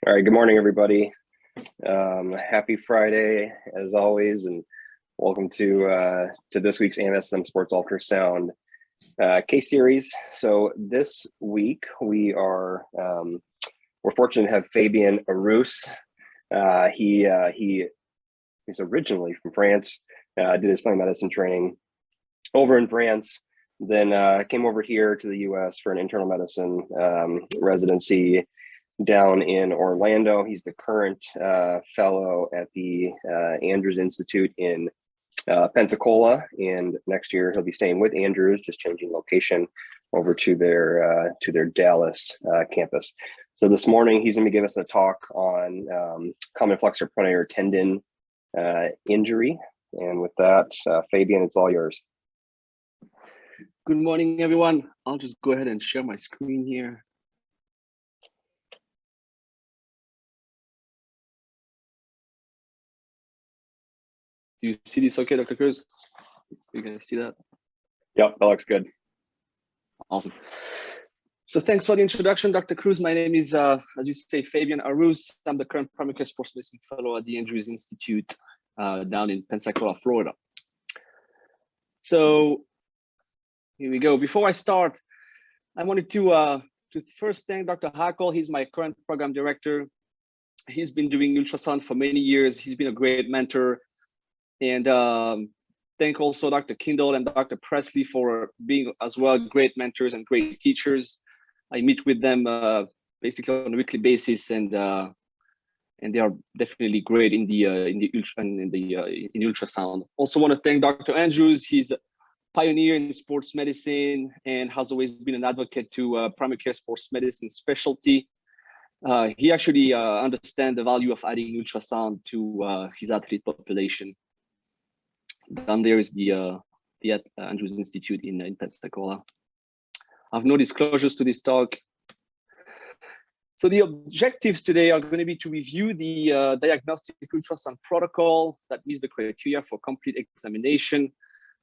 All right, good morning, everybody. Happy Friday, as always, and welcome to this week's AMSSM Sports Ultrasound case series. So this week we're fortunate to have Fabien Arous. He's originally from France, did his family medicine training over in France, then came over here to the U.S. for an internal medicine residency down in Orlando. He's the current fellow at the Andrews Institute in Pensacola, and next year he'll be staying with Andrews, just changing location over to their Dallas campus. So this morning he's going to be giving us a talk on common flexor pronator tendon injury. And with that, Fabien, it's all yours. Good morning, everyone. I'll just go ahead and share my screen here. Do you see this okay, Dr. Cruz? You guys see that? Yep, that looks good. Awesome. So thanks for the introduction, Dr. Cruz. My name is, as you say, Fabien Arous. I'm the current primary care sports medicine fellow at the Andrews Institute down in Pensacola, Florida. So here we go. Before I start, I wanted to first thank Dr. Hackel. He's my current program director. He's been doing ultrasound for many years. He's been a great mentor. And thank also Dr. Kindle and Dr. Presley for being as well great mentors and great teachers. I meet with them basically on a weekly basis, and they are definitely great in ultrasound. Also want to thank Dr. Andrews. He's a pioneer in sports medicine and has always been an advocate to primary care sports medicine specialty. He actually understands the value of adding ultrasound to his athlete population. Down there is the Andrews Institute in Pensacola. I have no disclosures to this talk. So the objectives today are going to be to review the diagnostic ultrasound protocol that meets the criteria for complete examination.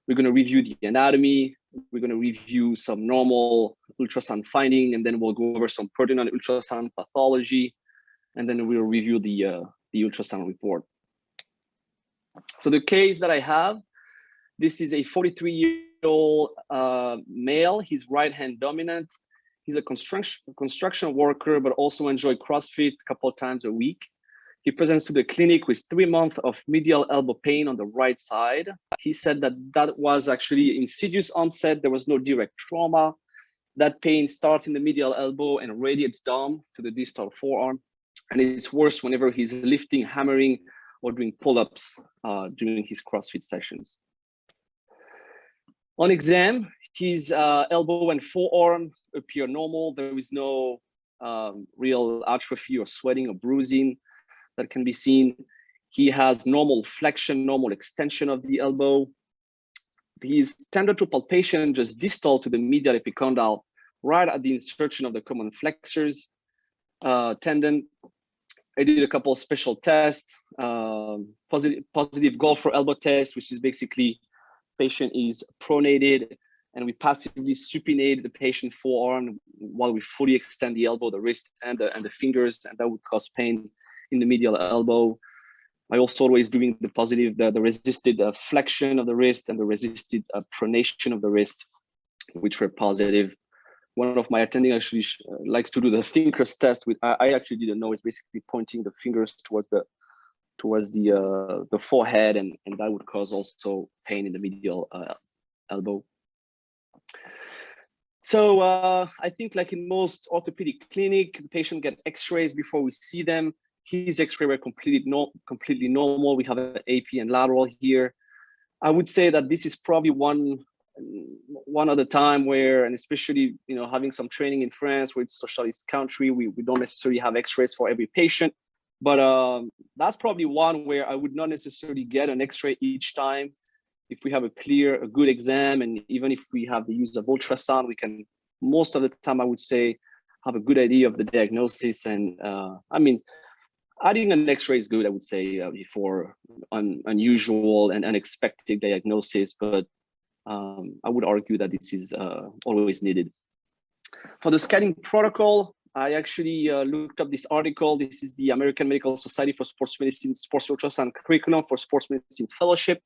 We're going to review the anatomy. We're going to review some normal ultrasound finding, and then we'll go over some pertinent ultrasound pathology, and then we'll review the ultrasound report. So the case that I have, this is a 43-year-old male. He's right-hand dominant. He's a construction worker, but also enjoys CrossFit a couple of times a week. He presents to the clinic with 3 months of medial elbow pain on the right side. He said that was actually insidious onset. There was no direct trauma. That pain starts in the medial elbow and radiates down to the distal forearm. And it's worse whenever he's lifting, hammering, or doing pull-ups during his CrossFit sessions. On exam, his elbow and forearm appear normal. There is no real atrophy or sweating or bruising that can be seen. He has normal flexion, normal extension of the elbow. His tender to palpation just distal to the medial epicondyle, right at the insertion of the common flexors tendon. I did a couple of special tests, positive golfer elbow test, which is basically patient is pronated and we passively supinate the patient forearm while we fully extend the elbow, the wrist, and the fingers, and that would cause pain in the medial elbow. I also always doing the positive, the resisted flexion of the wrist and the resisted pronation of the wrist, which were positive. One of my attending actually likes to do the thinker's test, which I actually didn't know. It's basically pointing the fingers towards the forehead, and that would cause also pain in the medial elbow. So I think like in most orthopedic clinic, the patient get X-rays before we see them. His X-ray were completely normal. We have an AP and lateral here. I would say that this is probably one other time where, and especially having some training in France, where it's a socialist country, we don't necessarily have X-rays for every patient. But that's probably one where I would not necessarily get an X-ray each time. If we have a good exam, and even if we have the use of ultrasound, we can, most of the time, I would say, have a good idea of the diagnosis. And I mean, adding an X-ray is good, I would say, before unusual and unexpected diagnosis. But I would argue that this is always needed. For the scanning protocol, I actually looked up this article. This is the American Medical Society for Sports Medicine Sports Ultrasound Curriculum for Sports Medicine Fellowship.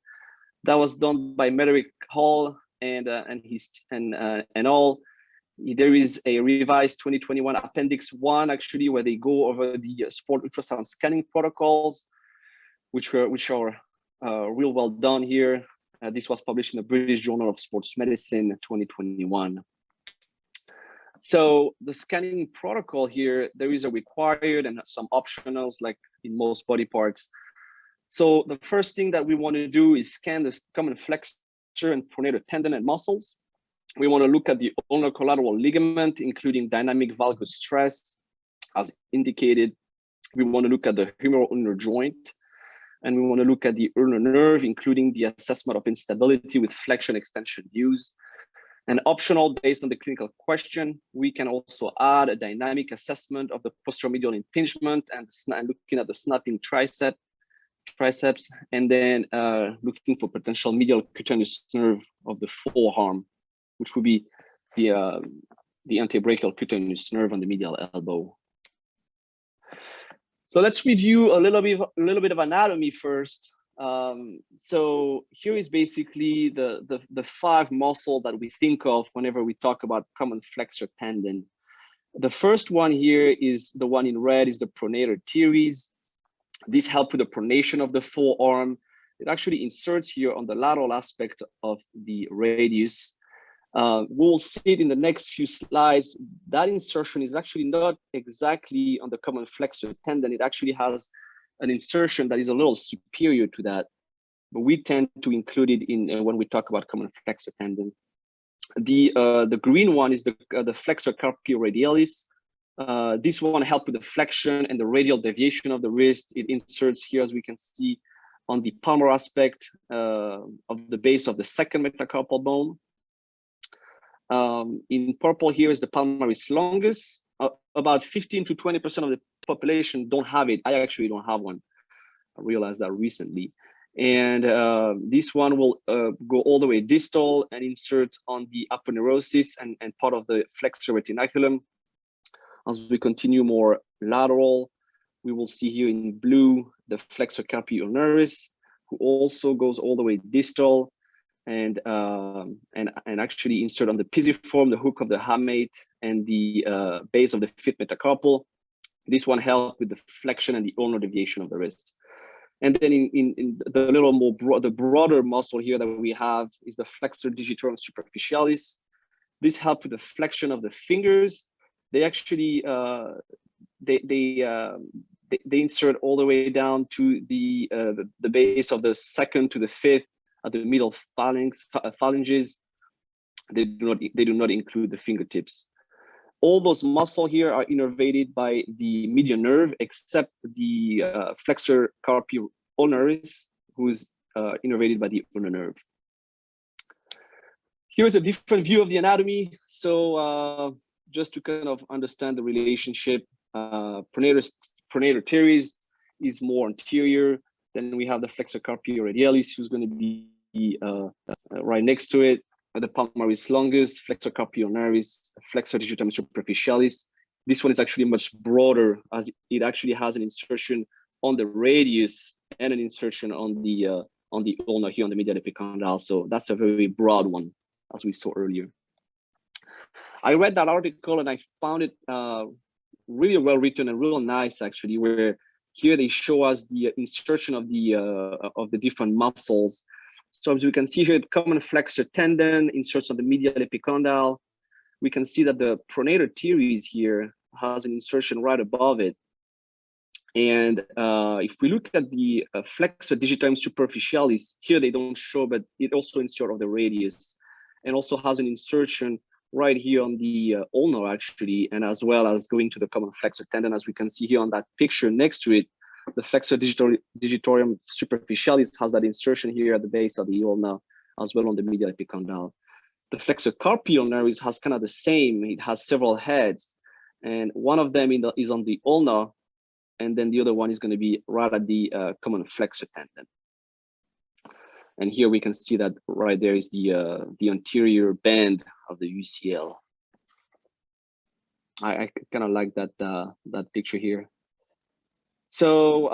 That was done by Merrick Hall and all. There is a revised 2021 Appendix 1, actually, where they go over the sport ultrasound scanning protocols, which are real well done here. This was published in the British Journal of Sports Medicine 2021. So the scanning protocol here, there is a required and some optionals, like in most body parts. So the first thing that we want to do is scan the common flexor and pronator tendon and muscles. We want to look at the ulnar collateral ligament, including dynamic valgus stress, as indicated. We want to look at the humeral ulnar joint, and we want to look at the ulnar nerve, including the assessment of instability with flexion extension views. And optional, based on the clinical question, we can also add a dynamic assessment of the posteromedial impingement and looking at the snapping triceps, and then looking for potential medial cutaneous nerve of the forearm, which would be the antebrachial cutaneous nerve on the medial elbow. So let's review a little bit of anatomy first. So here is basically the 5 muscle that we think of whenever we talk about common flexor tendon. The first one here is the one in red, is the pronator teres. This helps with the pronation of the forearm. It actually inserts here on the lateral aspect of the radius. We'll see it in the next few slides. That insertion is actually not exactly on the common flexor tendon. It actually has an insertion that is a little superior to that, but we tend to include it in when we talk about common flexor tendon. The green one is the flexor carpi radialis. This one helps with the flexion and the radial deviation of the wrist. It inserts here, as we can see, on the palmar aspect of the base of the second metacarpal bone. In purple here is the palmaris longus. About 15 to 20% of the population don't have it. I actually don't have one. I realized that recently. And this one will go all the way distal and insert on the aponeurosis and part of the flexor retinaculum. As we continue more lateral, we will see here in blue the flexor carpi ulnaris, who also goes all the way distal and actually insert on the pisiform, the hook of the hamate, and the base of the fifth metacarpal. This one helps with the flexion and the ulnar deviation of the wrist. And then in the little more the broader muscle here that we have is the flexor digitorum superficialis. This helps with the flexion of the fingers. They actually they insert all the way down to the base of the second to the fifth at the middle phalanges. They do not include the fingertips. All those muscles here are innervated by the medial nerve, except the flexor carpi ulnaris, who's innervated by the ulnar nerve. Here's a different view of the anatomy. So just to kind of understand the relationship, pronator teres is more anterior. Then we have the flexor carpi radialis, who's going to be right next to it. The palmaris longus, flexor carpi ulnaris, flexor digitorum superficialis. This one is actually much broader, as it actually has an insertion on the radius and an insertion on the ulna here on the medial epicondyle. So that's a very broad one, as we saw earlier. I read that article and I found it really well written and real nice, actually, where here they show us the insertion of the different muscles. So as we can see here, the common flexor tendon inserts on the medial epicondyle. We can see that the pronator teres here has an insertion right above it. And if we look at the flexor digitorum superficialis, here they don't show, but it also inserts on the radius and also has an insertion right here on the ulnar, actually, and as well as going to the common flexor tendon, as we can see here on that picture next to it. The flexor digitorum superficialis has that insertion here at the base of the ulna, as well on the medial epicondyle. The flexor carpi ulnaris has kind of the same. It has several heads, and one of them is on the ulna, and then the other one is going to be right at the common flexor tendon. And here we can see that right there is the anterior band of the UCL. I kind of like that that picture here. So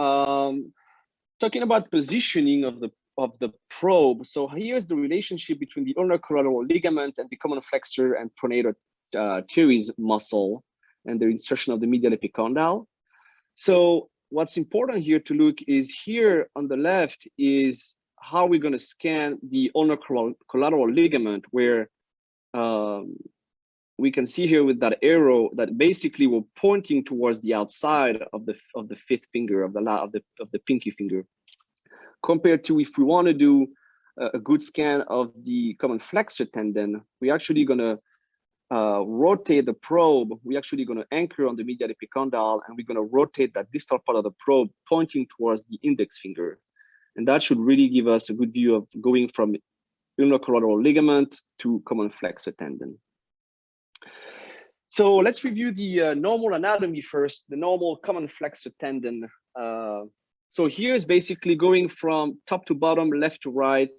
talking about positioning of the probe. So here's the relationship between the ulnar collateral ligament and the common flexor and pronator teres muscle and the insertion of the medial epicondyle. So what's important here to look is here on the left is how we're going to scan the ulnar collateral ligament, where we can see here with that arrow that basically we're pointing towards the outside of the fifth finger of the pinky finger, compared to if we want to do a good scan of the common flexor tendon. We're actually going to rotate the probe. We're actually going to anchor on the medial epicondyle, and we're going to rotate that distal part of the probe pointing towards the index finger. And that should really give us a good view of going from ulnar collateral ligament to common flexor tendon. So let's review the normal anatomy first, the normal common flexor tendon. So here's basically going from top to bottom, left to right.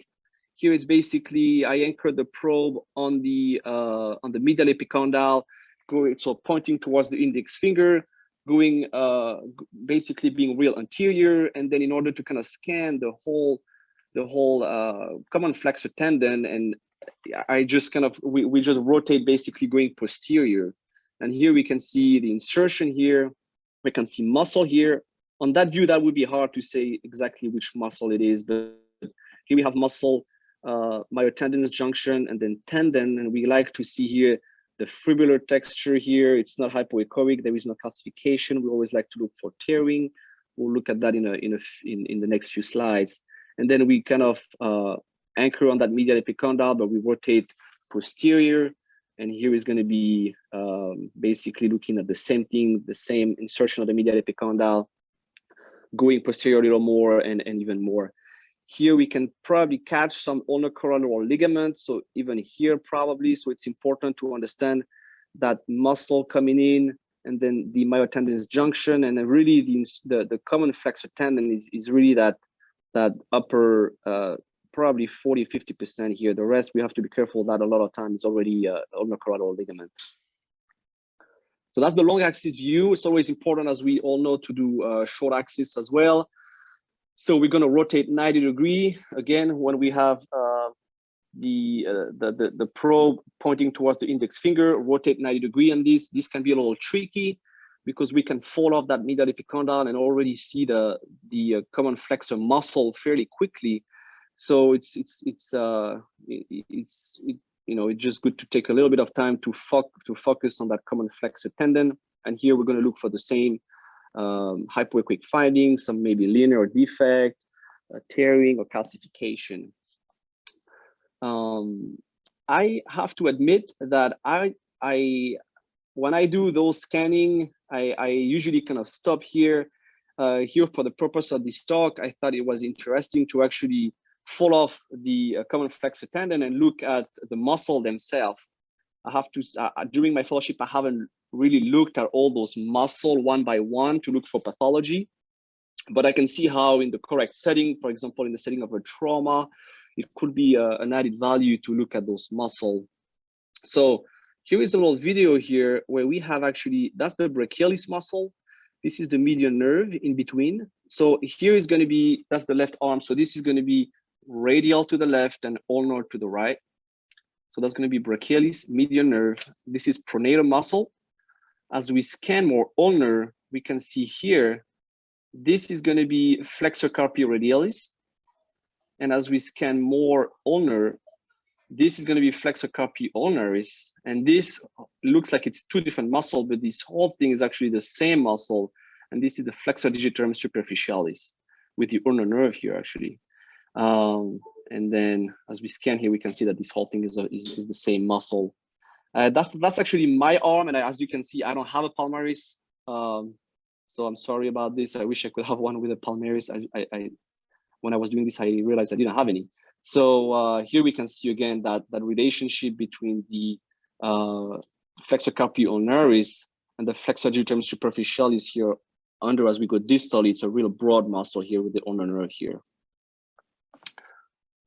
Here is basically, I anchored the probe on the medial epicondyle, so pointing towards the index finger, going basically being real anterior, and then in order to kind of scan the whole common flexor tendon, and I just kind of we just rotate basically going posterior, and here we can see the insertion here. We can see muscle here. On that view, that would be hard to say exactly which muscle it is, but here we have muscle, myotendinous junction, and then tendon, and we like to see here the fibular texture here. It's not hypoechoic. There is no calcification. We always like to look for tearing. We'll look at that in the next few slides. And then we kind of anchor on that medial epicondyle, but we rotate posterior. And here is going to be basically looking at the same thing, the same insertion of the medial epicondyle, going posterior a little more and even more. Here we can probably catch some ulnar collateral ligament. So even here probably, so it's important to understand that muscle coming in, and then the myotendinous junction, and then really the common flexor tendon is really that upper probably 40–50% here. The rest we have to be careful that a lot of times is already ulnar collateral ligament. So that's the long axis view. It's always important, as we all know, to do short axis as well. So we're going to rotate 90 degrees again when we have the probe pointing towards the index finger. Rotate 90 degrees, and this can be a little tricky because we can fall off that medial epicondyle and already see the common flexor muscle fairly quickly. So it's just good to take a little bit of time to focus on that common flexor tendon. And here we're going to look for the same hypoechoic findings, some maybe linear defect, tearing or calcification. I have to admit that when I do those scanning, I usually kind of stop here. Here for the purpose of this talk, I thought it was interesting to actually fall off the common flexor tendon and look at the muscle themselves. I have to, during my fellowship, I haven't really looked at all those muscle one by one to look for pathology, but I can see how in the correct setting, for example, in the setting of a trauma, it could be an added value to look at those muscle. So here is a little video here where we have actually, that's the brachialis muscle. This is the medial nerve in between. So here is going to be, that's the left arm. So this is going to be radial to the left and ulnar to the right. So that's going to be brachialis, medial nerve. This is pronator muscle. As we scan more ulnar, we can see here, this is going to be flexor carpi radialis. And as we scan more ulnar, this is going to be flexor carpi ulnaris. And this looks like it's two different muscles, but this whole thing is actually the same muscle. And this is the flexor digitorum superficialis with the ulnar nerve here, actually. And then as we scan here, we can see that this whole thing is the same muscle. That's actually my arm, and as you can see, I don't have a palmaris, so I'm sorry about this. I wish I could have one with a palmaris. When I was doing this, I realized I didn't have any. So here we can see again that relationship between the flexor carpi ulnaris and the flexor digitorum superficialis here under. As we go distally, it's a real broad muscle here with the ulnar nerve here.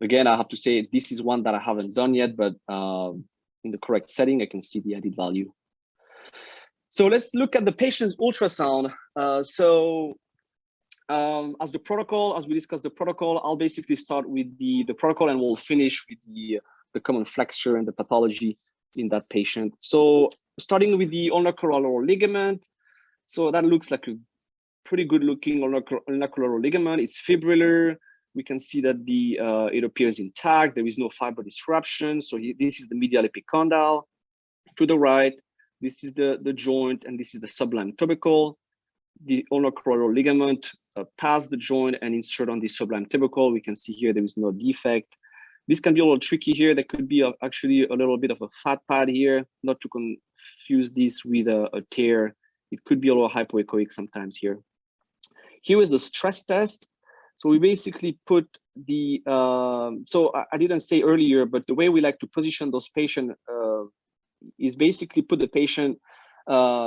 Again, I have to say this is one that I haven't done yet, but in the correct setting, I can see the added value. So let's look at the patient's ultrasound. As the protocol, as we discussed the protocol, I'll basically start with the protocol and we'll finish with the common flexure and the pathology in that patient. So starting with the ulnar collateral ligament. So that looks like a pretty good looking ulnar collateral ligament. It's fibrillar. We can see that it appears intact. There is no fiber disruption. So this is the medial epicondyle. To the right, this is the joint, and this is the sublime tubercle. The ulnar collateral ligament pass the joint and insert on the sublime tubercle. We can see here there is no defect. This can be a little tricky here. There could be actually a little bit of a fat pad here, not to confuse this with a tear. It could be a little hypoechoic sometimes here. Here is the stress test. So we basically put the, so I didn't say earlier, but the way we like to position those patients is basically put the patient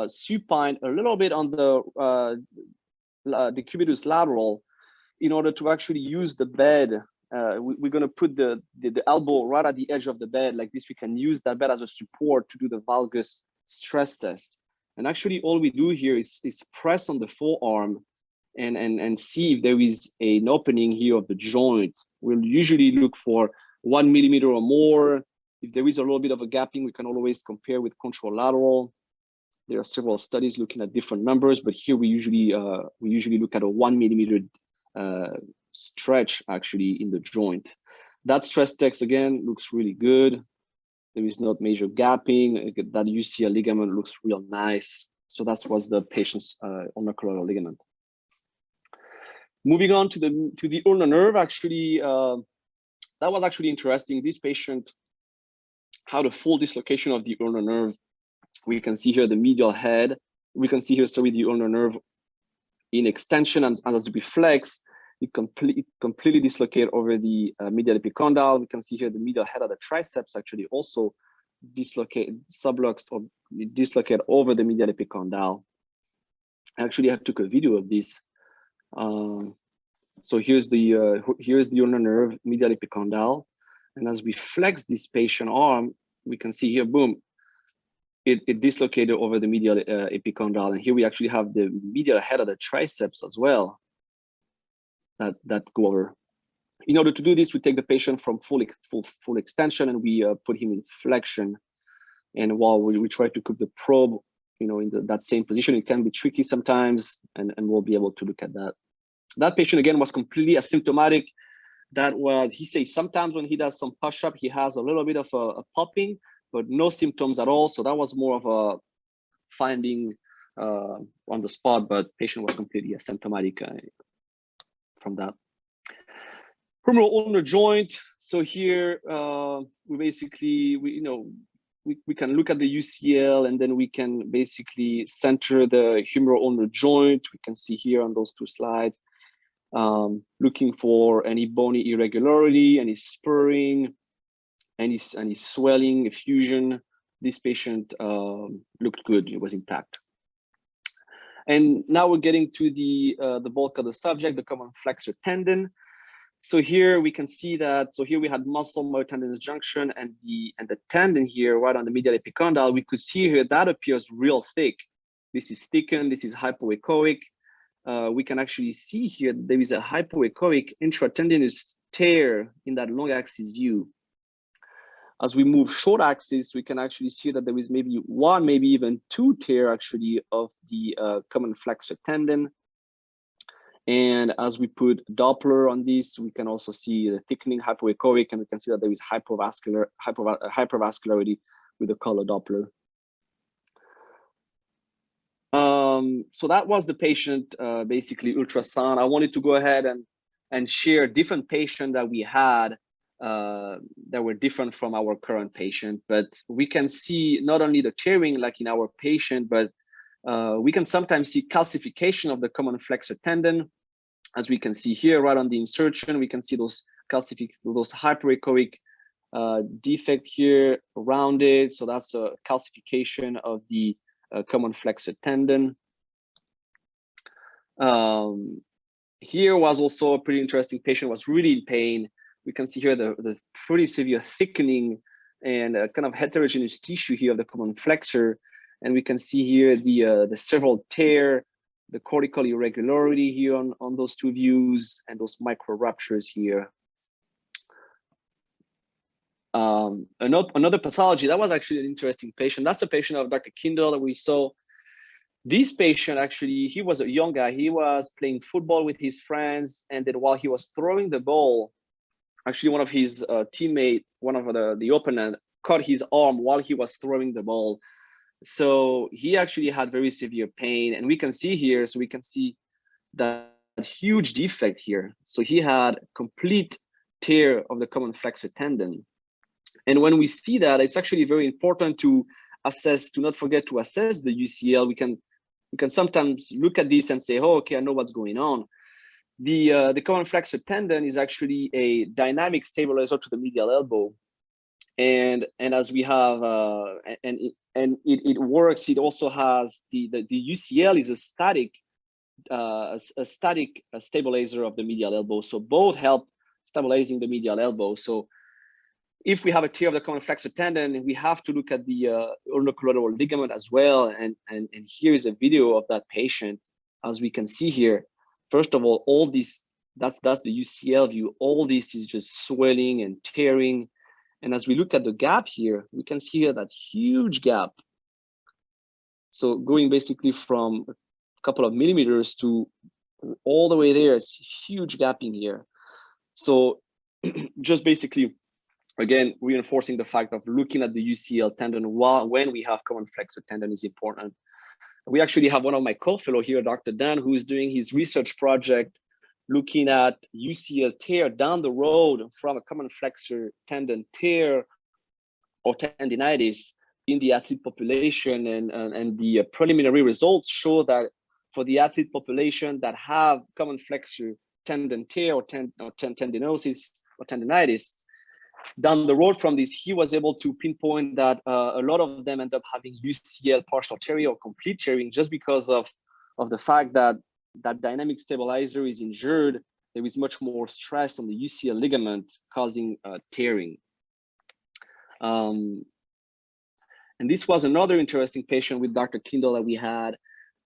supine a little bit on the decubitus lateral in order to actually use the bed. We're going to put the elbow right at the edge of the bed like this. We can use that bed as a support to do the valgus stress test. And actually all we do here is press on the forearm and see if there is an opening here of the joint. We'll usually look for 1 millimeter or more. If there is a little bit of a gapping, we can always compare with contralateral. There are several studies looking at different numbers, but here we usually look at a 1 millimeter stretch actually in the joint. That stress test again looks really good. There is not major gapping. That UCL ligament looks real nice. So that was the patient's ulnar collateral ligament. Moving on to the ulnar nerve, actually, that was actually interesting. This patient had a full dislocation of the ulnar nerve. We can see here the medial head. We can see here, sorry, the ulnar nerve in extension, and as we flex, it completely dislocate over the medial epicondyle. We can see here the medial head of the triceps actually also dislocate, subluxed or dislocate over the medial epicondyle. Actually, I took a video of this. So here's the ulnar nerve, medial epicondyle, and as we flex this patient arm, we can see here, boom, it dislocated over the medial epicondyle, and here we actually have the medial head of the triceps as well. That go over. In order to do this, we take the patient from full extension and we put him in flexion. And while we try to keep the probe, in that same position, it can be tricky sometimes, and we'll be able to look at that. That patient again was completely asymptomatic. He says sometimes when he does some push-up, he has a little bit of a popping, but no symptoms at all. So that was more of a finding on the spot, but patient was completely asymptomatic from that. Humeral ulnar joint. So here we can look at the UCL, and then we can basically center the humeral ulnar joint. We can see here on those two slides, looking for any bony irregularity, any spurring, any swelling, effusion. This patient looked good; it was intact. And now we're getting to the bulk of the subject, the common flexor tendon. So here we can see that. So here we had muscle myotendinous junction and the tendon here right on the medial epicondyle. We could see here that appears real thick. This is thickened. This is hypoechoic. We can actually see here that there is a hypoechoic intratendinous tear in that long axis view. As we move short axis, we can actually see that there is maybe one, maybe even two tear actually of the common flexor tendon. And as we put Doppler on this, we can also see the thickening hypoechoic, and we can see that there is hypervascularity with the color Doppler. So that was the patient, basically ultrasound. I wanted to go ahead and share different patients that we had that were different from our current patient, but we can see not only the tearing like in our patient, but we can sometimes see calcification of the common flexor tendon. As we can see here, right on the insertion, we can see those hyperechoic defect here around it. So that's a calcification of the common flexor tendon. Here was also a pretty interesting patient, was really in pain. We can see here the pretty severe thickening and kind of heterogeneous tissue here of the common flexor. And we can see here the several tear, the cortical irregularity here on those two views, and those micro ruptures here. Another pathology, that was actually an interesting patient. That's a patient of Dr. Kindle that we saw. This patient, actually, he was a young guy. He was playing football with his friends, and then while he was throwing the ball, actually one of his teammate, one of the opponent, caught his arm while he was throwing the ball. So he actually had very severe pain, and we can see here, so we can see that huge defect here. So he had complete tear of the common flexor tendon. And when we see that, it's actually very important to assess, to not forget to assess the UCL. We can sometimes look at this and say, oh, okay, I know what's going on. The common flexor tendon is actually a dynamic stabilizer to the medial elbow. And as we have, it works, it also has the UCL is a static stabilizer of the medial elbow. So both help stabilizing the medial elbow. So if we have a tear of the common flexor tendon, we have to look at the ulnar collateral ligament as well. And here's a video of that patient. As we can see here, first of all this, that's the UCL view. All this is just swelling and tearing. And as we look at the gap here, we can see here that huge gap. So going basically from a couple of millimeters to all the way there, it's huge gapping here. So just basically, again, reinforcing the fact of looking at the UCL tendon when we have common flexor tendon is important. We actually have one of my co-fellow here, Dr. Dan, who is doing his research project looking at UCL tear down the road from a common flexor tendon tear or tendinitis in the athlete population. And the preliminary results show that for the athlete population that have common flexor tendon tear or tendinosis or tendinitis, down the road from this, he was able to pinpoint that a lot of them end up having UCL partial tearing or complete tearing just because of the fact that that dynamic stabilizer is injured. There is much more stress on the UCL ligament causing tearing. And this was another interesting patient with Dr. Kindle that we had.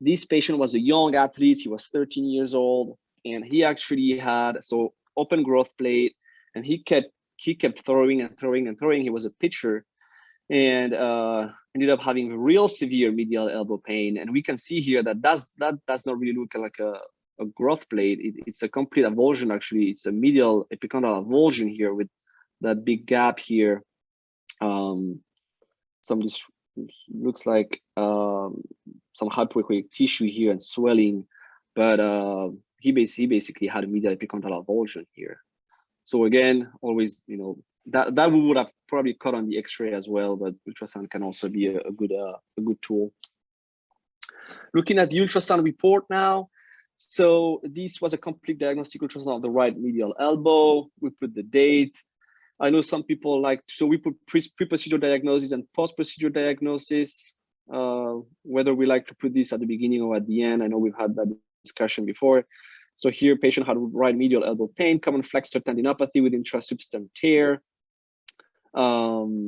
This patient was a young athlete. He was 13 years old, and he actually had open growth plate, and he kept throwing and throwing and throwing. He was a pitcher, and ended up having real severe medial elbow pain. And we can see here that does not really look like a growth plate. It's a complete avulsion. Actually, it's a medial epicondyle avulsion here with that big gap here. This looks like some hypoechoic tissue here and swelling, but he basically had a medial epicondyle avulsion here. So again, always, that we would have probably caught on the X-ray as well, but ultrasound can also be a good tool. Looking at the ultrasound report now. So this was a complete diagnostic ultrasound of the right medial elbow. We put the date. I know some people so we put pre-procedure diagnosis and post-procedure diagnosis, whether we like to put this at the beginning or at the end. I know we've had that discussion before. So here, patient had right medial elbow pain, common flexor tendinopathy with intrasubstance tear. There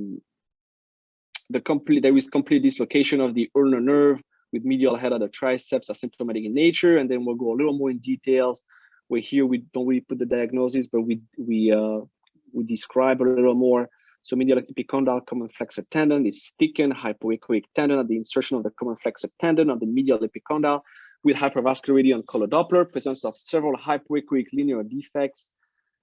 is complete dislocation of the ulnar nerve with medial head of the triceps, asymptomatic in nature. And then we'll go a little more in details. Where here we don't really put the diagnosis, but we describe a little more. So medial epicondyle common flexor tendon is thickened hypoechoic tendon at the insertion of the common flexor tendon on the medial epicondyle, with hypervascularity on color Doppler, presence of several hypoechoic linear defects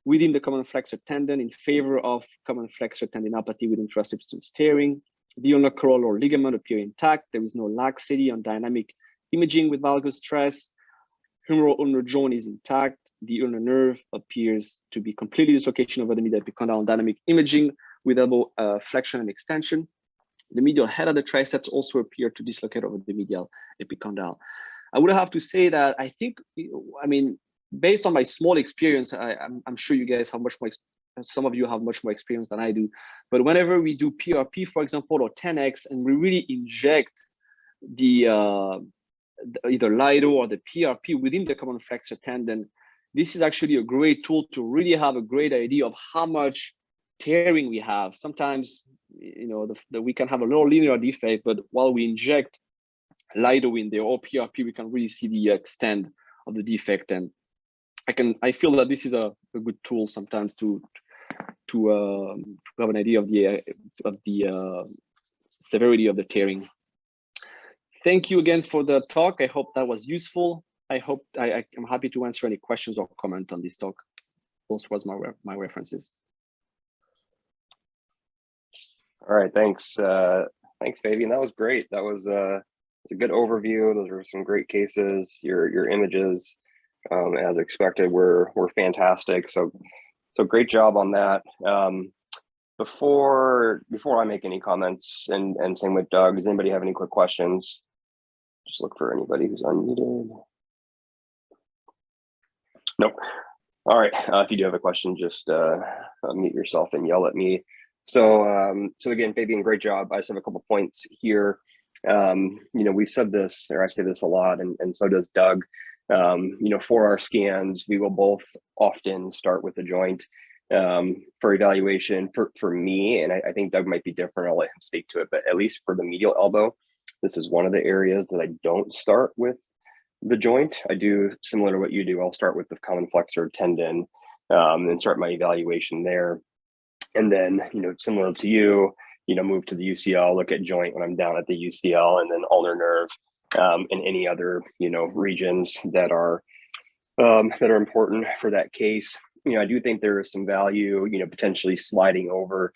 within the common flexor tendon in favor of common flexor tendinopathy with intrasubstance tearing. The ulnar collateral ligament appear intact. There is no laxity on dynamic imaging with valgus stress. Humeral ulnar joint is intact. The ulnar nerve appears to be completely dislocation over the medial epicondyle on dynamic imaging with elbow flexion and extension. The medial head of the triceps also appear to dislocate over the medial epicondyle. I would have to say that I think, based on my small experience, I'm sure you guys have much more, some of you have much more experience than I do. But whenever we do PRP, for example, or 10X, and we really inject the either LIDO or the PRP within the common flexor tendon, this is actually a great tool to really have a great idea of how much tearing we have. Sometimes we can have a little linear defect, but while we inject lidocaine there or PRP, we can really see the extent of the defect. And I feel that this is a good tool sometimes to have an idea of the severity of the tearing. Thank you again for the talk. I hope that was useful. I'm happy to answer any questions or comment on this talk. Those was my references. All right, thanks. Thanks, Fabien. That was great. That was it's a good overview. Those were some great cases. Your images, as expected, were fantastic. So great job on that. Before I make any comments, and same with Doug, does anybody have any quick questions? Just look for anybody who's unmuted. Nope. All right. If you do have a question, just mute yourself and yell at me. So again, Fabien, great job. I just have a couple points here. We've said this, or I say this a lot, and so does Doug. For our scans, we will both often start with the joint for evaluation. For me, and I think Doug might be different, I'll let him speak to it, but at least for the medial elbow, this is one of the areas that I don't start with the joint. I do similar to what you do. I'll start with the common flexor tendon and start my evaluation there. And then, similar to you, move to the UCL, look at joint when I'm down at the UCL, and then ulnar nerve and any other, regions that are important for that case. I do think there is some value, potentially sliding over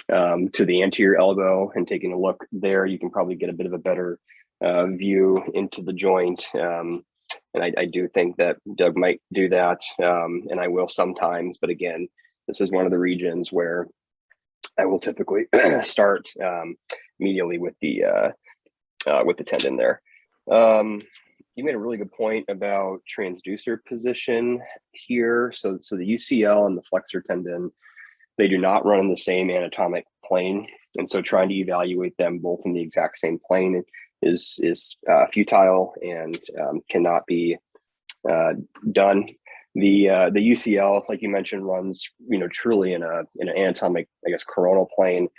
to the anterior elbow and taking a look there. You can probably get a bit of a better view into the joint. And I do think that Doug might do that, and I will sometimes. But again, this is one of the regions where I will typically start immediately with the tendon there. You made a really good point about transducer position here. So the UCL and the flexor tendon, they do not run in the same anatomic plane, and so trying to evaluate them both in the exact same plane is futile and cannot be done. The UCL, like you mentioned, runs truly in an anatomic, coronal plane,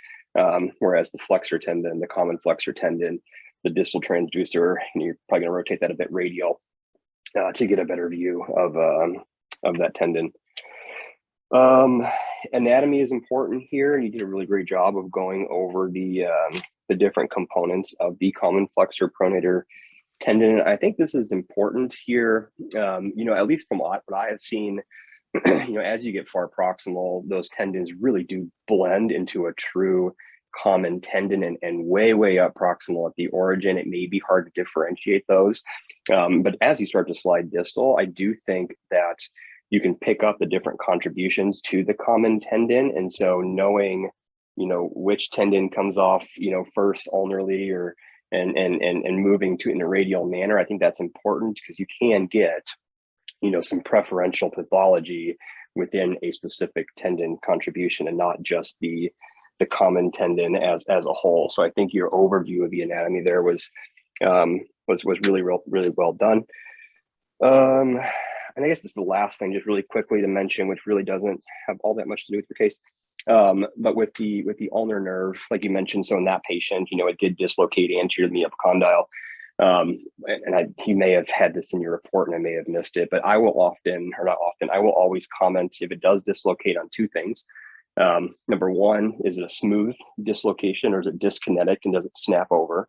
whereas the flexor tendon, the common flexor tendon, the distal transducer, and you're probably going to rotate that a bit radial to get a better view of that tendon. Anatomy is important here, and you did a really great job of going over the different components of the common flexor pronator tendon. I think this is important here, at least from what I have seen, as you get far proximal, those tendons really do blend into a true common tendon, and way up proximal at the origin, it may be hard to differentiate those. But as you start to slide distal, I do think that you can pick up the different contributions to the common tendon. And so knowing, which tendon comes off, first ulnarly and moving to in a radial manner, I think that's important, because you can get, some preferential pathology within a specific tendon contribution and not just the common tendon as a whole. So I think your overview of the anatomy there was really well done. And I guess this is the last thing, just really quickly to mention, which really doesn't have all that much to do with your case. But with the ulnar nerve, like you mentioned, so in that patient, it did dislocate anterior to the medial epicondyle. You may have had this in your report and I may have missed it, but I will I will always comment if it does dislocate on two things. Number one, is it a smooth dislocation, or is it dyskinetic and does it snap over?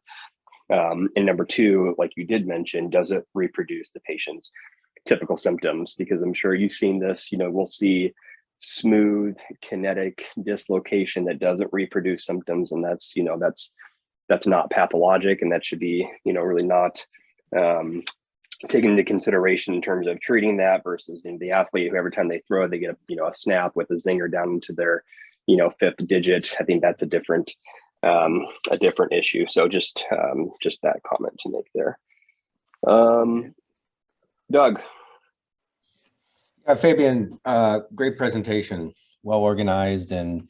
And number two, like you did mention, does it reproduce the patient's typical symptoms? Because I'm sure you've seen this, we'll see smooth kinetic dislocation that doesn't reproduce symptoms, and that's not pathologic, and that should be really not taken into consideration in terms of treating that versus the athlete who every time they throw they get a snap with a zinger down into their fifth digit. I think that's a different issue. So just that comment to make there. Doug. Fabien, great presentation, well organized, and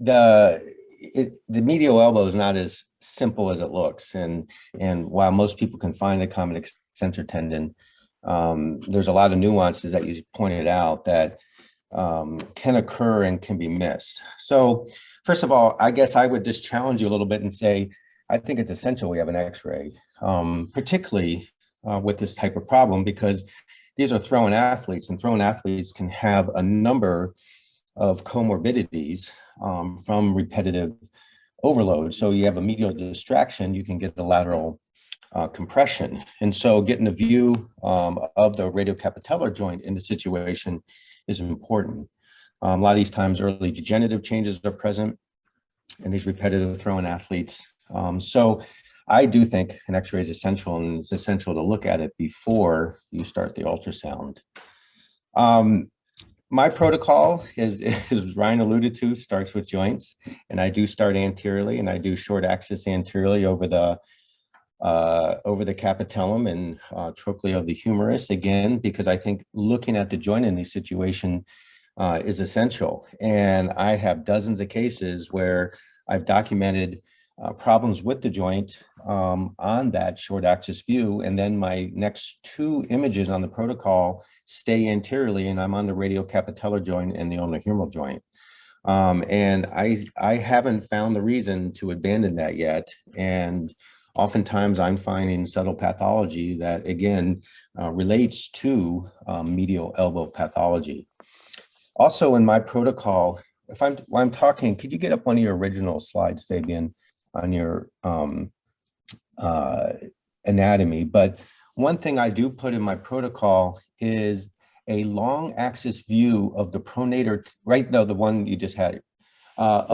the medial elbow is not as simple as it looks, and while most people can find the common extensor tendon, there's a lot of nuances that you pointed out that can occur and can be missed. So first of all, I guess I would just challenge you a little bit and say, I think it's essential we have an X-ray, particularly with this type of problem, because these are throwing athletes, and throwing athletes can have a number of comorbidities from repetitive overload. So you have a medial distraction, you can get the lateral compression. And so getting a view of the radiocapitellar joint in the situation is important. A lot of these times early degenerative changes are present in these repetitive throwing athletes. So I do think an X-ray is essential, and it's essential to look at it before you start the ultrasound. My protocol is, as Ryan alluded to, starts with joints, and I do start anteriorly, and I do short axis anteriorly over the capitellum and trochlea of the humerus, again, because I think looking at the joint in this situation is essential. And I have dozens of cases where I've documented problems with the joint on that short axis view, and then my next two images on the protocol stay anteriorly, and I'm on the radiocapitellar joint and the ulnar humeral joint. And I haven't found the reason to abandon that yet. And oftentimes I'm finding subtle pathology that, again, relates to medial elbow pathology. Also in my protocol, while I'm talking, could you get up one of your original slides, Fabien, on your anatomy? But one thing I do put in my protocol is a long axis view of the pronator, right? No, the one you just had. The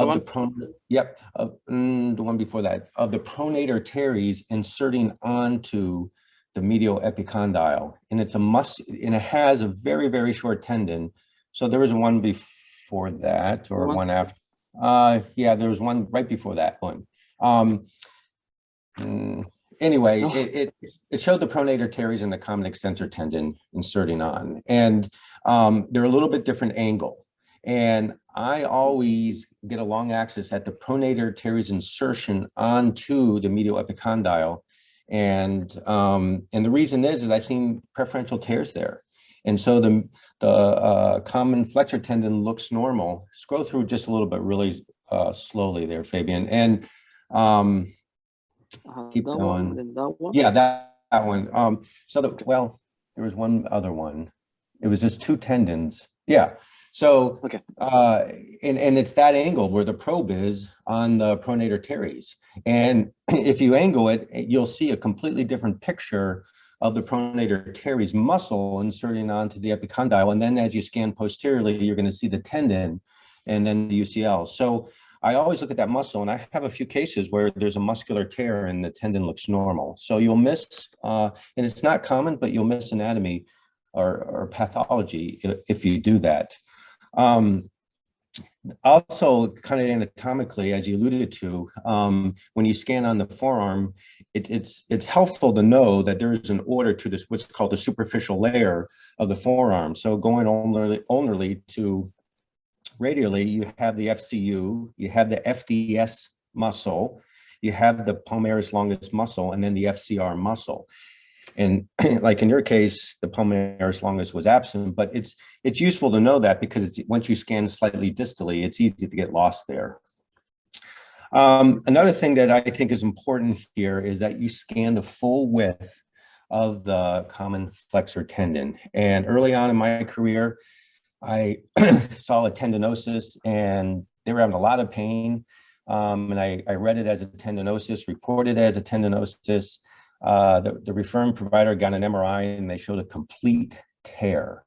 one before that, of the pronator teres inserting onto the medial epicondyle, and it's a and it has a very, very short tendon. So there was one before that, or one after. Yeah, there was one right before that one. Anyway, it showed the pronator teres and the common extensor tendon inserting on, and they're a little bit different angle. And I always get a long axis at the pronator teres insertion onto the medial epicondyle. And the reason is I've seen preferential tears there. And so the common flexor tendon looks normal. Scroll through just a little bit really slowly there, Fabien. And keep going. That one? Yeah, that one. Well, there was one other one. It was just two tendons. Yeah. So, okay. And it's that angle where the probe is on the pronator teres. And if you angle it, you'll see a completely different picture of the pronator teres muscle inserting onto the epicondyle. And then as you scan posteriorly, you're going to see the tendon and then the UCL. So I always look at that muscle, and I have a few cases where there's a muscular tear and the tendon looks normal. So you'll miss, and it's not common, but you'll miss anatomy or pathology if you do that. Also, kind of anatomically, as you alluded to, when you scan on the forearm, it's helpful to know that there is an order to this, what's called the superficial layer of the forearm. So going ulnarly to radially, you have the FCU, you have the FDS muscle, you have the palmaris longus muscle, and then the FCR muscle. And like in your case, the palmaris longus was absent, but it's useful to know that because once you scan slightly distally, it's easy to get lost there. Another thing that I think is important here is that you scan the full width of the common flexor tendon. And early on in my career, I saw a tendinosis and they were having a lot of pain. And I read it as a tendinosis, reported it as a tendinosis. The referring provider got an MRI and they showed a complete tear.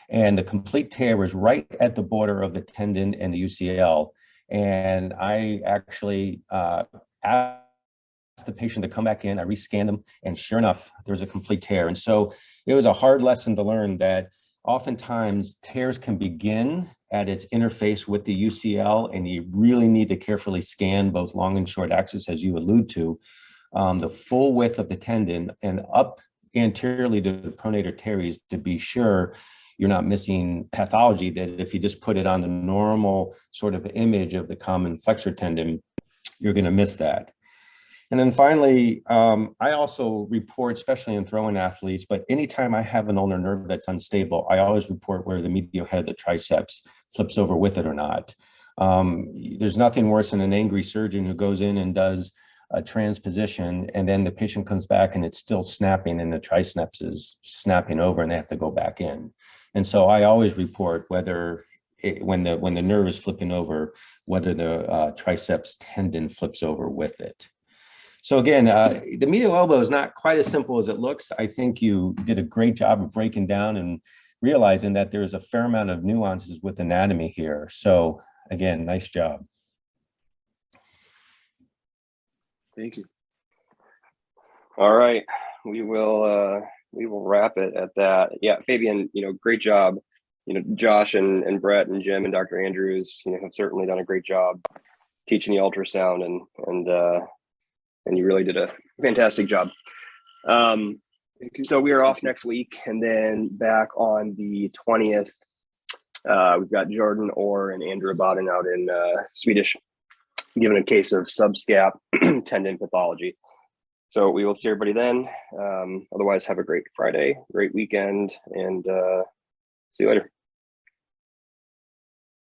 And the complete tear was right at the border of the tendon and the UCL. And I actually asked the patient to come back in, I rescanned them, and sure enough, there was a complete tear. And so it was a hard lesson to learn that oftentimes tears can begin at its interface with the UCL, and you really need to carefully scan both long and short axis, as you allude to, the full width of the tendon and up anteriorly to the pronator teres to be sure you're not missing pathology, that if you just put it on the normal sort of image of the common flexor tendon, you're going to miss that. And then finally, I also report, especially in throwing athletes, but anytime I have an ulnar nerve that's unstable, I always report where the medial head of the triceps flips over with it or not. There's nothing worse than an angry surgeon who goes in and does a transposition, and then the patient comes back and it's still snapping and the triceps is snapping over and they have to go back in. And so I always report whether when the nerve is flipping over, whether the triceps tendon flips over with it. So again, the medial elbow is not quite as simple as it looks. I think you did a great job of breaking down and realizing that there's a fair amount of nuances with anatomy here. So again, nice job. Thank you. All right, we will wrap it at that. Yeah, Fabien, great job. Josh and Brett and Jim and Dr. Andrews, have certainly done a great job teaching the ultrasound, and you really did a fantastic job. So we are off next week, and then back on the 20th, we've got Jordan Orr and Andrew Abaden out in Swedish, given a case of subscap tendon pathology. So we will see everybody then. Otherwise, have a great Friday, great weekend, and see you later.